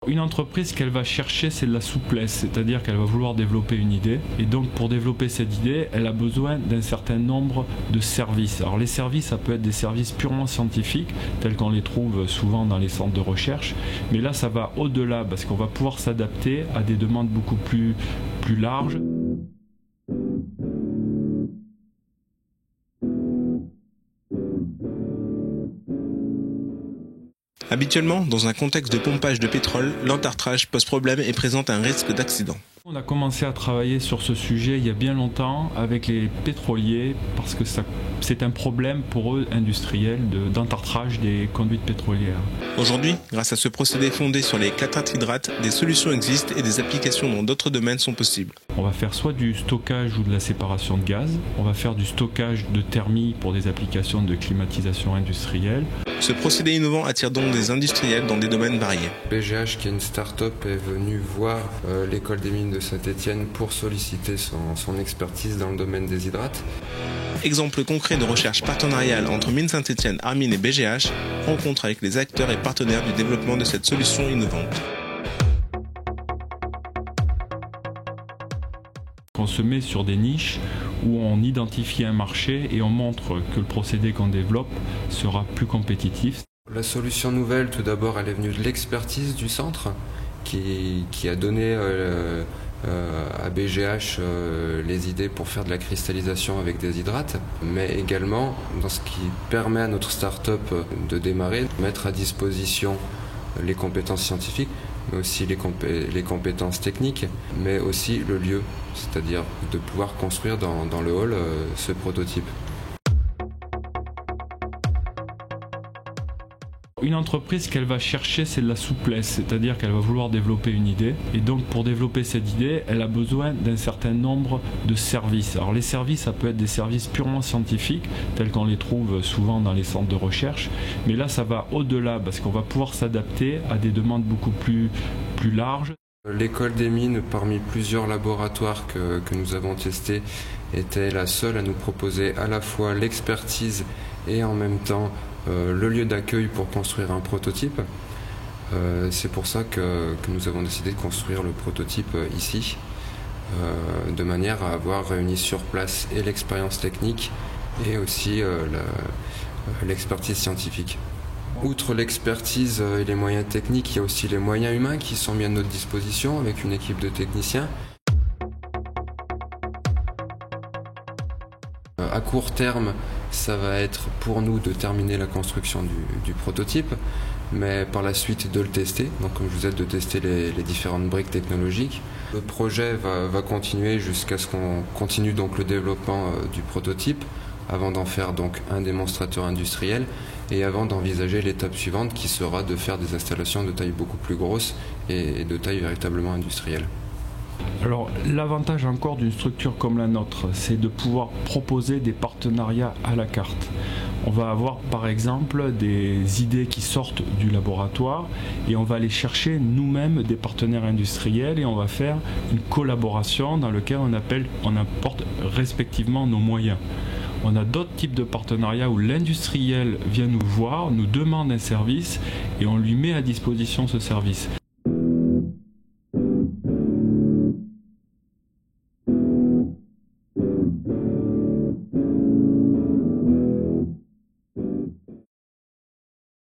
Une entreprise, qu'elle va chercher, c'est de la souplesse, c'est-à-dire qu'elle va vouloir développer une idée. Et donc pour développer cette idée, elle a besoin d'un certain nombre de services. Alors les services, ça peut être des services purement scientifiques, tels qu'on les trouve souvent dans les centres de recherche. Mais là, ça va au-delà, parce qu'on va pouvoir s'adapter à des demandes beaucoup plus larges. Habituellement, dans un contexte de pompage de pétrole, l'entartrage pose problème et présente un risque d'accident. On a commencé à travailler sur ce sujet il y a bien longtemps avec les pétroliers parce que c'est un problème pour eux industriels d'entartrage des conduites pétrolières. Aujourd'hui, grâce à ce procédé fondé sur les clatrinhydrates, des solutions existent et des applications dans d'autres domaines sont possibles. On va faire soit du stockage ou de la séparation de gaz, on va faire du stockage de thermie pour des applications de climatisation industrielle. Ce procédé innovant attire donc des industriels dans des domaines variés. BGH, qui est une start-up, est venu voir l'école des mines de Saint-Étienne pour solliciter son expertise dans le domaine des hydrates. Exemple concret de recherche partenariale entre Mines Saint-Étienne, Armin et BGH, rencontre avec les acteurs et partenaires du développement de cette solution innovante. On se met sur des niches où on identifie un marché et on montre que le procédé qu'on développe sera plus compétitif. La solution nouvelle, tout d'abord, elle est venue de l'expertise du centre qui a donné à BGH les idées pour faire de la cristallisation avec des hydrates, mais également dans ce qui permet à notre start-up de démarrer, mettre à disposition les compétences scientifiques, mais aussi les compétences techniques, mais aussi le lieu, c'est-à-dire de pouvoir construire dans le hall ce prototype. Une entreprise, qu'elle va chercher, c'est de la souplesse, c'est-à-dire qu'elle va vouloir développer une idée. Et donc pour développer cette idée, elle a besoin d'un certain nombre de services. Alors les services, ça peut être des services purement scientifiques, tels qu'on les trouve souvent dans les centres de recherche. Mais là, ça va au-delà, parce qu'on va pouvoir s'adapter à des demandes beaucoup plus larges. L'école des mines, parmi plusieurs laboratoires que nous avons testés, était la seule à nous proposer à la fois l'expertise et en même temps le lieu d'accueil pour construire un prototype. C'est pour ça que nous avons décidé de construire le prototype ici, de manière à avoir réuni sur place et l'expérience technique et aussi l'expertise scientifique. Outre l'expertise et les moyens techniques, il y a aussi les moyens humains qui sont mis à notre disposition avec une équipe de techniciens. À court terme, ça va être pour nous de terminer la construction du prototype, mais par la suite de le tester, donc comme je vous ai dit, de tester les différentes briques technologiques. Le projet va continuer jusqu'à ce qu'on continue donc le développement du prototype, avant d'en faire donc un démonstrateur industriel et avant d'envisager l'étape suivante qui sera de faire des installations de taille beaucoup plus grosse et de taille véritablement industrielle. Alors l'avantage encore d'une structure comme la nôtre, c'est de pouvoir proposer des partenariats à la carte. On va avoir par exemple des idées qui sortent du laboratoire et on va aller chercher nous-mêmes des partenaires industriels et on va faire une collaboration dans laquelle on apporte respectivement nos moyens. On a d'autres types de partenariats où l'industriel vient nous voir, nous demande un service et on lui met à disposition ce service.